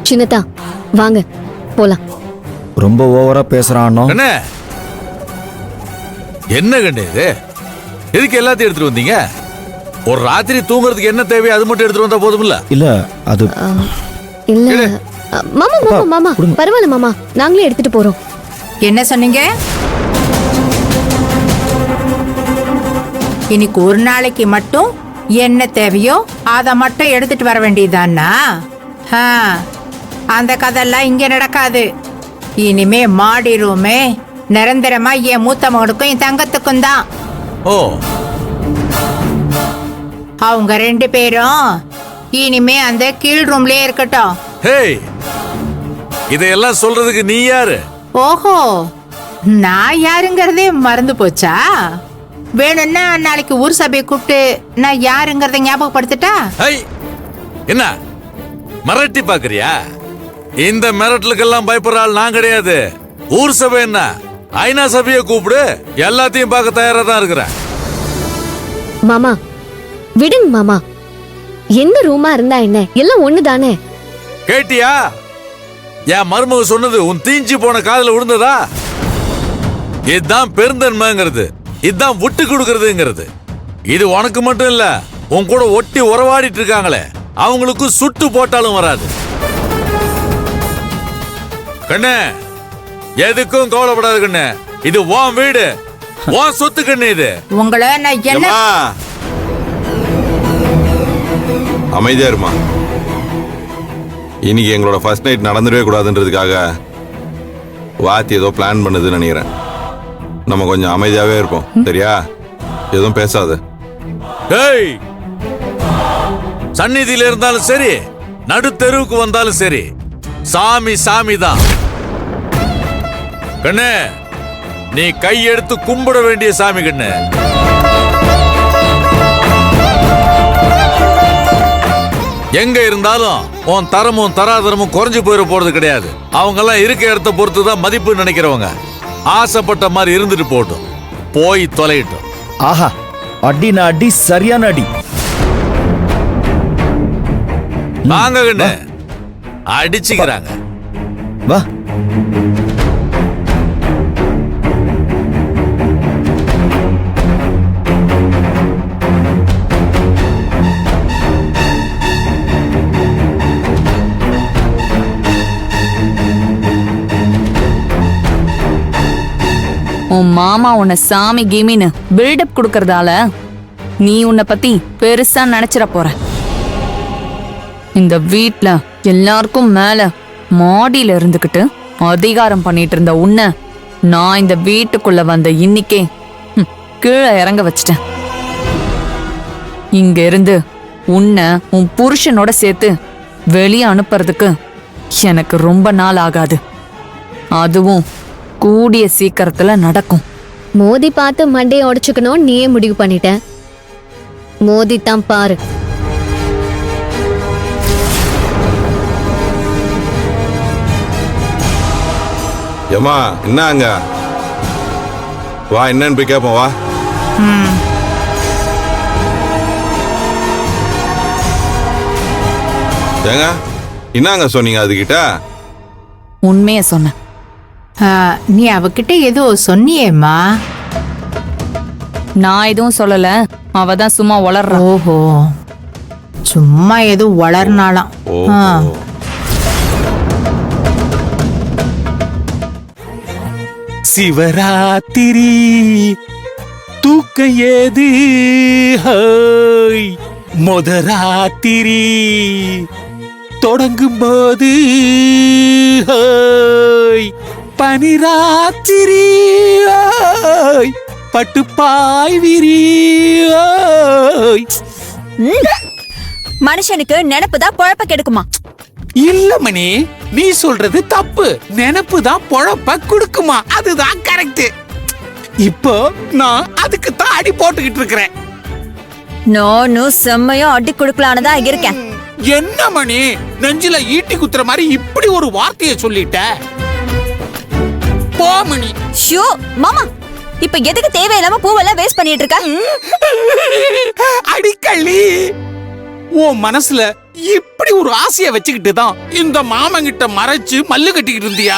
சின்னதா வாங்க போலாம். ரொம்ப ஓவரா பேசுறானோ. என்ன கண்ணு இது? எதுக்கு எல்லாத்தையும் எடுத்துட்டு வந்தீங்க? ஒரு ராத்திரி தூங்குறதுக்கு என்ன தேவையோ அது மட்டும் எடுத்துட்டு வந்தா போதும் இல்ல? இல்ல அது இல்ல மாமா மாமா மாமா பரவாயில்ல மாமா, நாங்களே எடுத்துட்டு போறோம். என்ன சொன்னீங்க? இன்னைக்கு ஒரு நாளைக்கு மட்டும் என்ன தேவையோ அதை மட்டும் எடுத்துட்டு வர வேண்டியதானா? அந்த கதெல்லாம் இங்க நடக்காது. இனிமே மாடி ரூமே நிரந்தரமா என் மூத்த மகனுக்கும் என் தங்கத்துக்கும் தான். ஓ, அவங்க 2 பேரும் இனிமே அந்த கீழ் ரூம்லயே இருக்கட்டும். ஹேய், இதையெல்லாம் சொல்றதுக்கு நீ யாரு? ஓஹோ, நான் யாருங்கிறதே மறந்து போச்சா? வேணும்னா நாளைக்கு ஊர் சபையை கூப்பிட்டு நான் யாருங்கிறத ஞாபகப்படுத்திட்டா? என்ன மிரட்டி பாக்குறியா? இந்த மிரட்டலுக்கெல்லாம் பயப்படுற ஆள் நான் கிடையாது. ஊர் சபை என்ன, ஐநா சபையை கூப்பிடு, எல்லாத்தையும் பார்க்க தயாரா தான் இருக்கிறேன். மாமா விடுங்க மாமா, எந்த ரூமா இருந்தா என்ன, எல்லாம் ஒண்ணுதானே. கேட்டியா? என் மருமக சொன்னது உன் தீஞ்சி போன காதுல விழுந்ததா? இதுதான் பெருந்தன்மைங்கிறது, இதுதான் விட்டு கொடுக்கறதுங்கிறது. இது உனக்கு மட்டும் இல்ல, உன் கூட ஒட்டி உறவாடிட்டு இருக்காங்களே அவங்களுக்கு சுட்டு போட்டாலும் வராது. கண்ணே, எதுக்கும் கவலைப்படாது கண்ணே, இது உன் வீடு, உன் சொத்து கண்ணு. இது உங்களை நான் என்ன அமைதியா இருமா. இன்னைக்கு எங்களோட ஃபர்ஸ்ட் நைட் நடந்துடவே கூடாதுன்றதுக்காக வாத்தி ஏதோ பிளான் பண்ணுதுன்னு நினைக்கிறேன். நம்ம கொஞ்சம் அமைதியாவே இருப்போம், சரியா? எதுவும் பேசாது. ஏய், சந்நிதியில இருந்தாலும் சரி, நடு தெருவுக்கு வந்தாலும் சரி, சாமி சாமி தான் கண்ணு. நீ கையெடுத்து கும்பிட வேண்டிய சாமி கண்ணு. எங்க இருந்தாலும் உன் தரமும் தராதரமும் குறைஞ்சு போயிட போறது கிடையாது. அவங்க எல்லாம் இருக்க இடத்த பொறுத்துதான் மதிப்பு நினைக்கிறவங்க. ஆசைப்பட்ட மாதிரி இருந்துட்டு போட்டும், போய் தொலையிட்டும். ஆஹா, அடினா அடி, சரியான அடி. வாங்க கண்ணு, அடிச்சுக்கிறாங்க. வா. உன் மாமா உன்னை சாமி கிமின்னு பில்டப் கொடுக்கறதால நீ உன்னை பத்தி பெருசா நினைச்சிட போற. இந்த வீட்ல எல்லாருக்கும் மேல மாடியில இருந்துகிட்டு அதிகாரம் பண்ணிட்டு இருந்த உன்னை நான் இந்த வீட்டுக்குள்ள வந்த இன்னிக்கே கீழே இறங்க வச்சிட்டேன். இங்க இருந்து உன்னை உன் புருஷனோட சேர்த்து வெளியே அனுப்புறதுக்கு எனக்கு ரொம்ப நாள் ஆகாது. அதுவும் கூடிய சீக்கிரத்துல நடக்கும். மோதி பார்த்து மண்டையை உடைச்சுக்கணும் நீயே முடிவு பண்ணிட்ட. மோதி தான் பாரு. ஏமா என்ன அங்க வா, என்னன்னு போய் கேப்போம் வா. ஏங்க என்னங்க சொன்னீங்க அதுகிட்ட? உண்மைய சொன்ன. நீ அவகிட்ட ஏதோ சொன்னியேம்மா. நான் எதுவும் சொல்லல, அவதான் சும்மா வளர்றா. ஓஹோ, சும்மா ஏதோ வளர்னாலாம். சிவராத்திரி தூக்கம் ஏது, மொதராத்திரி தொடங்கும் போது, பனிராத்திரி பட்டுப்பாய் விரி. மனுஷனுக்கு நினைப்புதான் பொழப்ப கெடுக்குமா? இல்ல மணி, நீ சொல்றது தப்பு. நினைப்பு தான் பொழப்ப கொடுக்குமா, அதுதான் கரெக்ட். இப்போ நான் அதுக்கு தான் அடி போட்டுக்கிட்டு இருக்கிறேன். நானும் செம்மையா அடி கொடுக்கலான்னு தான் இருக்கேன். என்ன மணி, நெஞ்சில ஈட்டி குத்துற மாதிரி இப்படி ஒரு வார்த்தையை சொல்லிட்ட. போ மணி. ஷோ மாமா, இப்ப எதுக்கு தேவையில்லாம பூவெல்லாம் வேஸ்ட் பண்ணிட்டு இருக்க? அடிக்கள்ளி, உன் மனசுல இப்படி ஒரு ஆசைய வச்சுக்கிட்டு தான் இந்த மாமன் கிட்ட மறைச்சு மல்லு கட்டிக்கிட்டு இருந்தியா